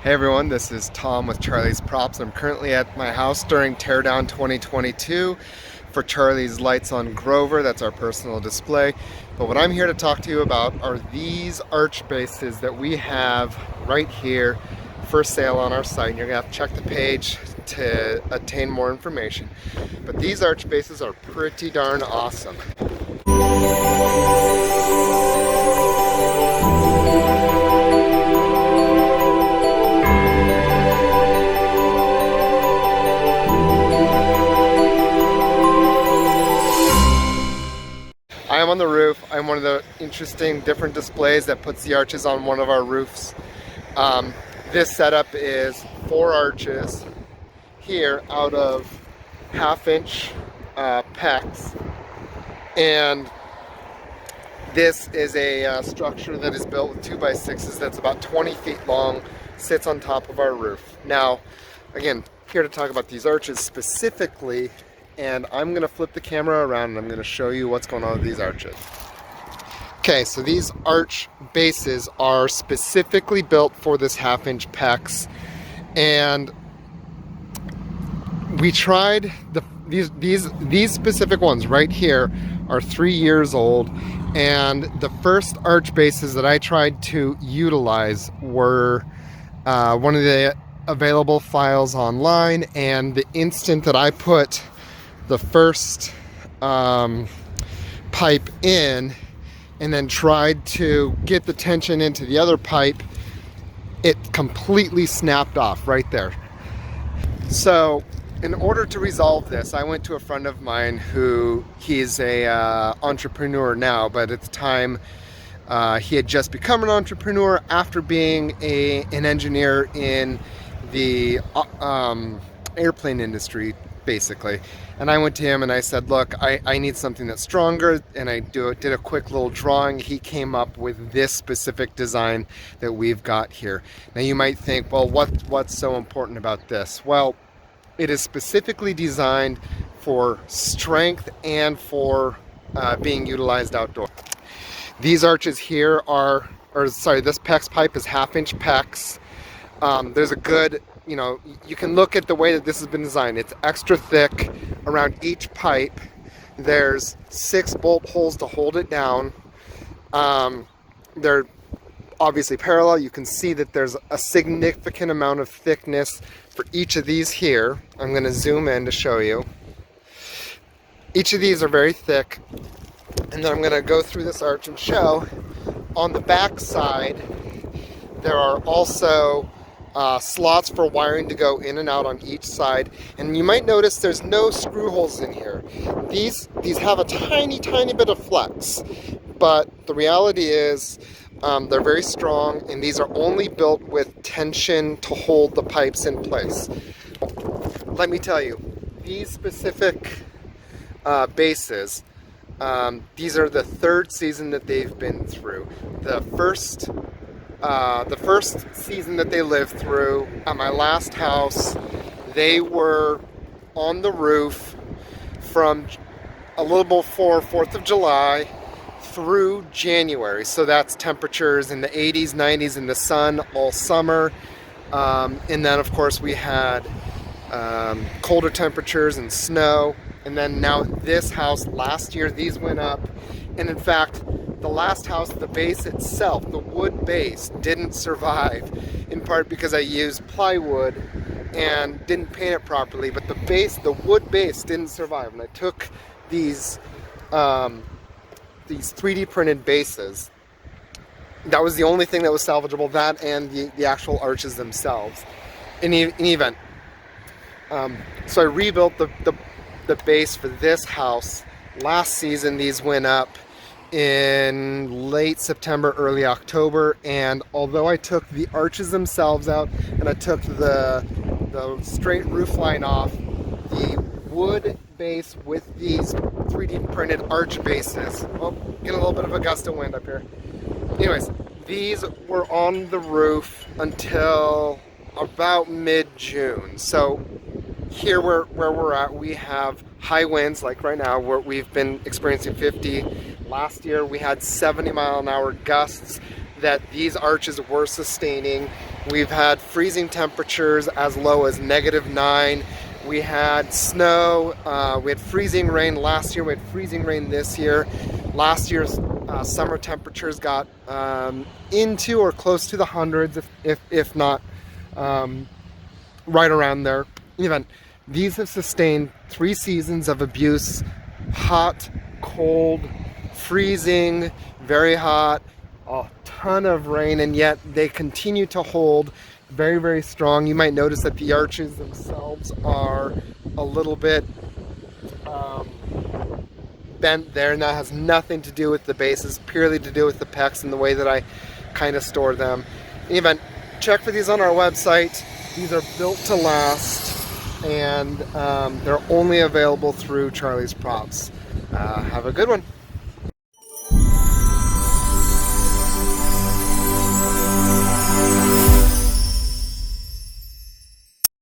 Hey everyone, this is Tom with Charlees Props. I'm currently at my house during Teardown 2022 for Charlie's Lights on Grover. That's our personal display. But what I'm here to talk to you about are these arch bases that we have right here for sale on our site. You're going to have to check the page to obtain more information. But these arch bases are pretty darn awesome. I am on the roof. I'm one of the interesting different displays that puts the arches on one of our roofs. This setup is 4 arches here out of 1/2-inch PEX, and this is a structure that is built with 2x6s that's about 20 feet long, sits on top of our roof. Now, again, here to talk about these arches specifically, and I'm going to flip the camera around and I'm going to show you what's going on with these arches. Okay, so these arch bases are specifically built for this 1/2-inch PEX, and we tried these specific ones right here are 3 years old, and the first arch bases that I tried to utilize were one of the available files online, and the instant that I put the first pipe in and then tried to get the tension into the other pipe, it completely snapped off right there. So in order to resolve this, I went to a friend of mine who he's a entrepreneur now, but at the time he had just become an entrepreneur after being an engineer in the airplane industry, basically. And I went to him and I said, look, I need something that's stronger, and I did a quick little drawing. He came up with this specific design that we've got here. Now you might think, well, what's so important about this? Well, it is specifically designed for strength and for being utilized outdoors. These arches here this PEX pipe is 1/2-inch PEX. There's a good, you can look at the way that this has been designed. It's extra thick around each pipe. There's 6 bolt holes to hold it down. They're obviously parallel. You can see that there's a significant amount of thickness for each of these here. I'm going to zoom in to show you. Each of these are very thick, and then I'm going to go through this arch and show on the back side there are also slots for wiring to go in and out on each side, and you might notice there's no screw holes in here. These have a tiny bit of flex, but the reality is they're very strong, and these are only built with tension to hold the pipes in place. Let me tell you, these specific bases, these are the 3rd season that they've been through. The first season that they lived through at my last house, they were on the roof from a little before 4th of July through January. So that's temperatures in the 80s, 90s in the sun all summer. And then of course we had colder temperatures and snow. And then now this house, last year these went up. And in fact, the last house, the base itself, the wood base, didn't survive, in part because I used plywood and didn't paint it properly, but the wood base didn't survive. And I took these 3D printed bases. That was the only thing that was salvageable, that and the actual arches themselves. In any event, so I rebuilt the base for this house. Last season these went up in late September, early October, and although I took the arches themselves out and I took the straight roof line off, the wood base with these 3D printed arch bases, getting a little bit of a gust of wind up here. Anyways, these were on the roof until about mid-June. So here where we're at, we have high winds, like right now, where we've been experiencing 50. Last year we had 70-mile-an-hour gusts that these arches were sustaining, We've had freezing temperatures as low as -9. We had snow, we had freezing rain last year, we had freezing rain this year. Last year's summer temperatures got into or close to the hundreds, if not right around there. Even these have sustained 3 seasons of abuse: hot, cold, freezing, very hot, a ton of rain, and yet they continue to hold very, very strong. You might notice that the arches themselves are a little bit bent there, and that has nothing to do with the bases, purely to do with the PEX and the way that I kind of store them. Even check for these on our website. These are built to last, and they're only available through Charlees Props. Have a good one.